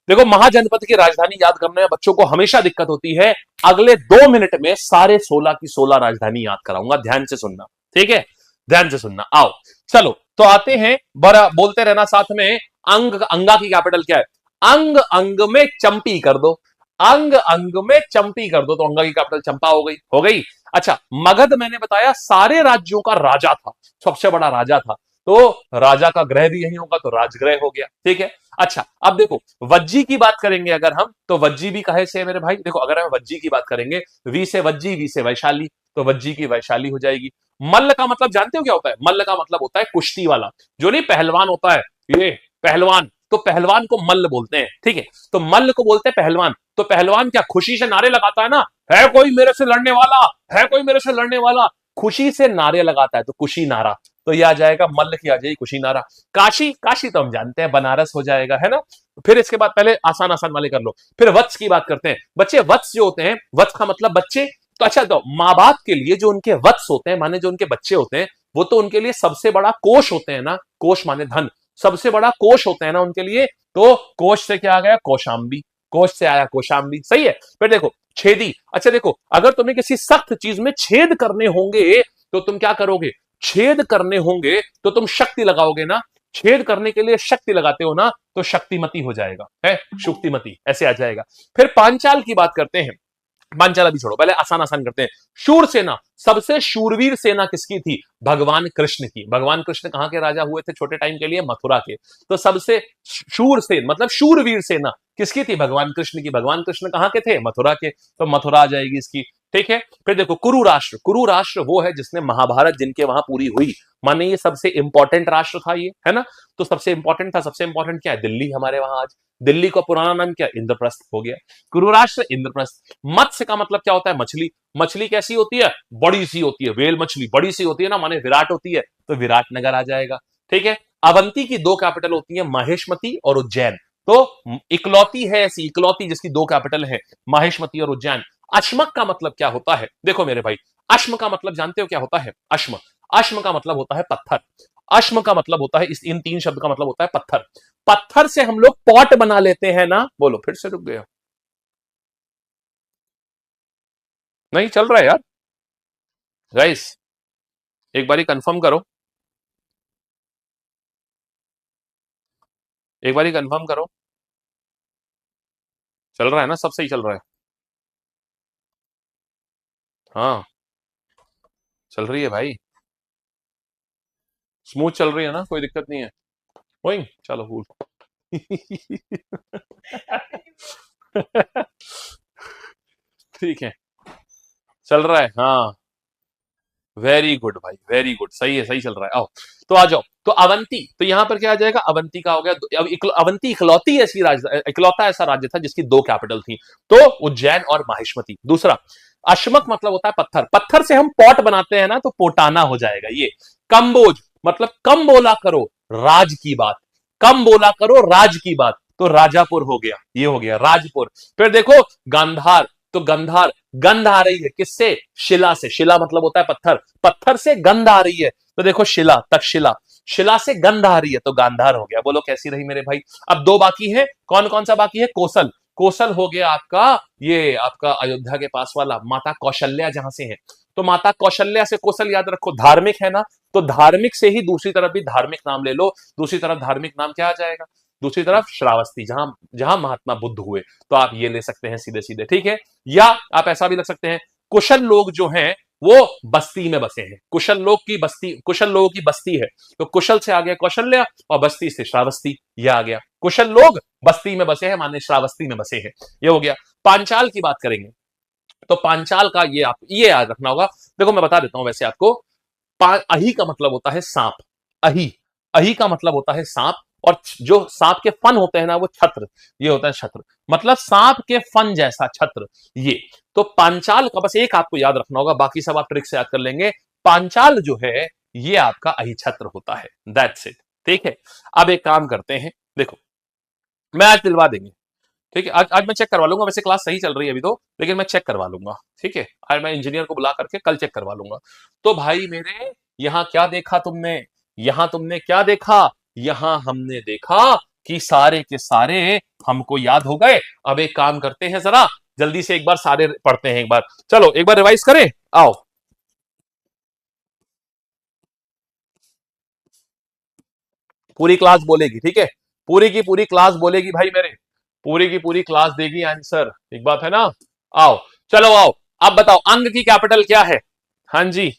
देखो, महाजनपद की राजधानी याद करने में बच्चों को हमेशा दिक्कत होती है। अगले 2 मिनट में सारे 16 की 16 राजधानी याद कराऊंगा, ध्यान से सुनना। ठीक है, ध्यान से सुनना। आओ चलो तो आते हैं, बड़ा बोलते रहना साथ में। अंगा की कैपिटल क्या है? अंग अंग में चंपी कर दो, अंग अंग में चंपी कर दो, तो अंगा की कैपिटल चंपा हो गई, हो गई। अच्छा, मगध मैंने बताया सारे राज्यों का राजा था, सबसे बड़ा राजा था, तो राजा का ग्रह भी यही होगा, तो राजग्रह हो गया। ठीक है। अच्छा, अब देखो वज्जी की बात करेंगे अगर हम, तो वज्जी भी कहे से है मेरे भाई। देखो अगर हम वज्जी की बात करेंगे, वी से वज्जी, वी से वैशाली, तो वज्जी की वैशाली हो जाएगी। मल्ल का मतलब जानते हो क्या होता है? मल्ल का मतलब होता है कुश्ती वाला, जो नहीं पहलवान होता है, ये पहलवान, तो पहलवान को मल्ल बोलते हैं। ठीक है, तो मल्ल को बोलते हैं पहलवान। तो पहलवान क्या खुशी से नारे लगाता है ना, है कोई मेरे से लड़ने वाला, है कोई मेरे से लड़ने वाला, खुशी से नारे लगाता है, तो कुशी नारा, तो ये आ जाएगा, मल्ल की आ जाएगी कुशी नारा। काशी, काशी तो हम जानते हैं बनारस हो जाएगा, है ना। फिर इसके बाद पहले आसान आसान वाले कर लो, फिर वत्स की बात करते हैं। बच्चे वत्स जो होते हैं, वत्स का मतलब बच्चे, तो अच्छा, तो माँ बाप के लिए जो उनके वत्स होते हैं, माने जो उनके बच्चे होते हैं, वो तो उनके लिए सबसे बड़ा कोष होते हैं ना, कोष माने धन, सबसे बड़ा कोष होते हैं ना उनके लिए। तो कोष से क्या आ गया? कौशाम्बी, कोष से आया कौशाम्बी, सही है। फिर देखो छेदी, अच्छा देखो, अगर तुम्हें किसी सख्त चीज में छेद करने होंगे तो तुम क्या करोगे? छेद करने होंगे तो तुम शक्ति लगाओगे ना, छेद करने के लिए शक्ति लगाते हो ना, तो शक्तिमती हो जाएगा, है शुक्तिमती, ऐसे आ जाएगा। फिर पांचाल की बात करते हैं। पांचाल अभी छोड़ो, पहले आसान आसान करते हैं। शूर सेना, सबसे शूरवीर सेना किसकी थी? भगवान कृष्ण की। भगवान कृष्ण कहां के राजा हुए थे छोटे टाइम के लिए? मथुरा के। तो सबसे शूर सेन मतलब शूरवीर सेना किसकी थी? भगवान कृष्ण की। भगवान कृष्ण कहां के थे? मथुरा के, तो मथुरा आ जाएगी इसकी। ठीक है। फिर देखो कुरु राष्ट्र, कुरु राष्ट्र वो है जिसने महाभारत जिनके वहां पूरी हुई, माने ये सबसे इंपॉर्टेंट राष्ट्र था ये, है ना। तो सबसे इंपॉर्टेंट था, सबसे इंपॉर्टेंट क्या है? दिल्ली हमारे वहां आज। दिल्ली का पुराना नाम क्या? इंद्रप्रस्थ हो गया। कुरु राष्ट्र, इंद्रप्रस्थ। मत्स्य का मतलब क्या होता है? मछली। मछली कैसी होती है? बड़ी सी होती है, वेल मछली बड़ी सी होती है ना, माने विराट होती है, तो विराट नगर आ जाएगा। ठीक है। अवंती की 2 कैपिटल होती है, माहेशमती और उज्जैन। तो इकलौती है ऐसी, इकलौती जिसकी 2 कैपिटल है, माहेशमती और उज्जैन। अश्मक का मतलब क्या होता है? देखो मेरे भाई, अश्म का मतलब जानते हो क्या होता है? अश्म, अश्म का मतलब होता है पत्थर। अश्म का मतलब होता है, इस इन 3 शब्द का मतलब होता है पत्थर। पत्थर से हम लोग पॉट बना लेते हैं ना। बोलो, फिर से रुक गया, नहीं चल रहा है यार गाइस, एक बारी कंफर्म करो, एक बारी कंफर्म करो। चल रहा है ना? सब सही चल रहा है? हाँ, चल रही है भाई, स्मूथ चल रही है ना, कोई दिक्कत नहीं है। वही चलो कूल। ठीक है, चल रहा है, हाँ। वेरी गुड भाई, वेरी गुड, सही है, सही चल रहा है। आओ तो आ जाओ। तो अवंती, तो यहां पर क्या आ जाएगा? अवंती का हो गया। अब अवंती इकलौती ऐसी राज्य, इकलौता ऐसा राज्य था जिसकी 2 कैपिटल थी, तो उज्जैन और माहिष्मती। दूसरा, अश्मक मतलब होता है पत्थर। पत्थर से हम पॉट बनाते हैं ना, तो पोटाना हो जाएगा ये। कंबोज मतलब कम बोला करो राज की बात, कम बोला करो राज की बात, तो राजापुर हो गया, ये हो गया राजपुर। फिर देखो गांधार, तो गंधार, गंध आ रही है किससे? शिला से। शिला मतलब होता है पत्थर, पत्थर से गंध आ रही है, तो देखो शिला, तक्षशिला, शिला से गंध आ रही है, तो गांधार हो गया। बोलो कैसी रही मेरे भाई? अब 2 बाकी है, कौन कौन सा बाकी है? कोसल, कोसल हो गया आपका, ये आपका अयोध्या के पास वाला, माता कौशल्या जहां से है, तो माता कौशल्या से कोसल याद रखो। धार्मिक है ना, तो धार्मिक से ही दूसरी तरफ भी धार्मिक नाम ले लो, दूसरी तरफ धार्मिक नाम क्या आ जाएगा? दूसरी तरफ श्रावस्ती, जहां जहां महात्मा बुद्ध हुए, तो आप ये ले सकते हैं सीधे सीधे। ठीक है। या आप ऐसा भी लग सकते हैं, कुशल लोग जो हैं वो बस्ती में बसे हैं, कुशल लोग की बस्ती, कुशल लोगों की बस्ती है, तो कुशल से आ गया कौशल्या, और बस्ती से श्रावस्ती, ये आ गया। कुशल लोग बस्ती में बसे हैं, माने श्रावस्ती में बसे हैं, ये हो गया। पांचाल की बात करेंगे, तो पांचाल का ये आप ये याद रखना होगा। देखो मैं बता देता हूं वैसे आपको, अही का मतलब होता है सांप, अही, अही का मतलब होता है सांप, और जो सांप के फन होते हैं ना, वो छत्र, ये होता है छत्र, मतलब सांप के फन जैसा छत्र ये। तो पांचाल का बस एक आपको याद रखना होगा, बाकी सब आप ट्रिक से याद कर लेंगे। पांचाल जो है ये आपका अही छत्र होता है, दैट्स इट। ठीक है। अब एक काम करते हैं, देखो मैं आज दिलवा देंगे, ठीक है। आज आज मैं चेक करवा लूंगा, वैसे क्लास सही चल रही है अभी तो, लेकिन मैं चेक करवा लूंगा, ठीक है। आज मैं इंजीनियर को बुला करके कल चेक करवा लूंगा। तो भाई मेरे, यहाँ क्या देखा तुमने? यहाँ तुमने क्या देखा? यहाँ हमने देखा कि सारे के सारे हमको याद हो गए। अब एक काम करते हैं, जरा जल्दी से एक बार सारे पढ़ते हैं, एक बार चलो एक बार रिवाइज करें। आओ, पूरी क्लास बोलेगी, ठीक है, पूरी की पूरी क्लास बोलेगी भाई मेरे, पूरी की पूरी क्लास देगी आंसर, एक बात है ना। आओ, चलो आओ, अब बताओ अंग की कैपिटल क्या है। हाँ जी,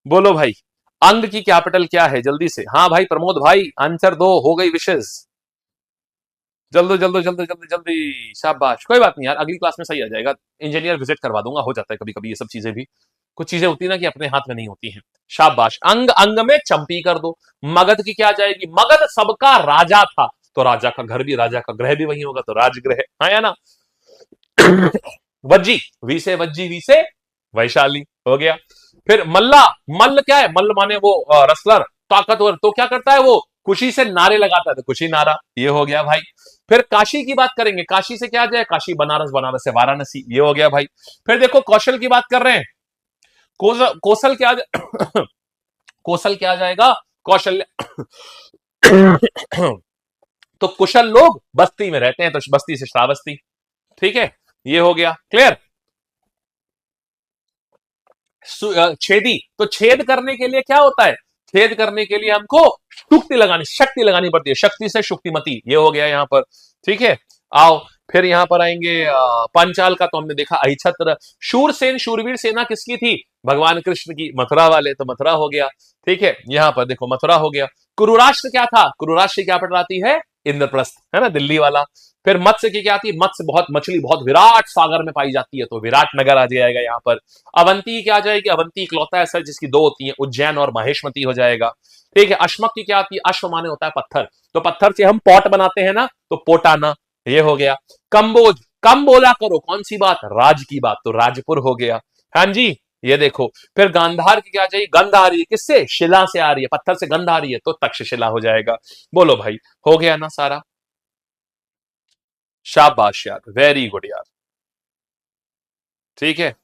बोलो भाई, अंग की कैपिटल क्या है, जल्दी से। हाँ भाई प्रमोद भाई, आंसर दो, हो गई विशेष, जल्दी जल्दी जल्दी जल्दी जल्दी, शाबाश। कोई बात नहीं यार, अगली क्लास में सही आ जाएगा, इंजीनियर विजिट करवा दूंगा, हो जाता है कभी कभी ये सब चीजें भी, कुछ चीजें होती है ना कि अपने हाथ में नहीं होती हैं। शाबाश, अंग अंग में चंपी कर दो। मगध की क्या जाएगी, मगध सबका राजा था, तो राजा का घर भी, राजा का ग्रह भी वही होगा, तो राजगृह, हाँ या ना। वज्जी, वी से वज्जी, वी से वैशाली, हो गया। फिर मल्ला, मल्ल क्या है, मल्ल माने वो रसलर, ताकतवर, तो क्या करता है वो, खुशी से नारे लगाता है, तो खुशी नारा, ये हो गया भाई। फिर काशी की बात करेंगे, काशी से क्या जाए, काशी बनारस, बनारस से वाराणसी, ये हो गया भाई। फिर देखो कौशल की बात कर रहे हैं, कौशल क्या कौशल क्या जाएगा, कौशल तो कुशल लोग बस्ती में रहते हैं, तो बस्ती से श्रावस्ती, ठीक है, ये हो गया क्लियर। छेदी, तो छेद करने के लिए क्या होता है, छेद करने के लिए हमको शुक्ति लगानी, शक्ति लगानी पड़ती है, शक्ति से शुक्तिमती, ये हो गया यहां पर, ठीक है। आओ, फिर यहां पर आएंगे पंचाल का, तो हमने देखा अहिछत्र। शूरसेन, शूरवीर सेना किसकी थी, भगवान कृष्ण की, मथुरा वाले, तो मथुरा हो गया, ठीक है, यहां पर देखो मथुरा हो गया। कुरुराष्ट्र क्या था, कुरुराष्ट्र की कैपिटल आती है इंद्रप्रस्थ, है ना, दिल्ली वाला। फिर मत्स्य की क्या थी, मत्स्य बहुत, मछली बहुत विराट सागर में पाई जाती है, तो विराट नगर आ जाएगा यहाँ पर। अवंती क्या आ जाएगी, अवंती इकलौता ऐसा जिसकी दो होती हैं, उज्जैन और महेशमती हो जाएगा, ठीक है। अश्मक की क्या आती है, अश्व माने होता है पत्थर, तो पत्थर से हम पॉट बनाते हैं ना, तो पोटाना, ये हो गया। कंबोज, कम बोला करो, कौन सी बात, राज की बात, तो राजपुर हो गया, हाँ जी, ये देखो। फिर गांधार की क्या चाहिए, गंध आ रही है किससे, शिला से आ रही है, पत्थर से गंध आ रही है, तो तक्षशिला हो जाएगा। बोलो भाई, हो गया ना सारा, शाबाश यार, वेरी गुड यार, ठीक है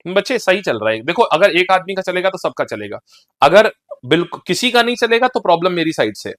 बच्चे, सही चल रहा है। देखो अगर एक आदमी का चलेगा तो सबका चलेगा, अगर बिल्कुल किसी का नहीं चलेगा तो प्रॉब्लम मेरी साइड से।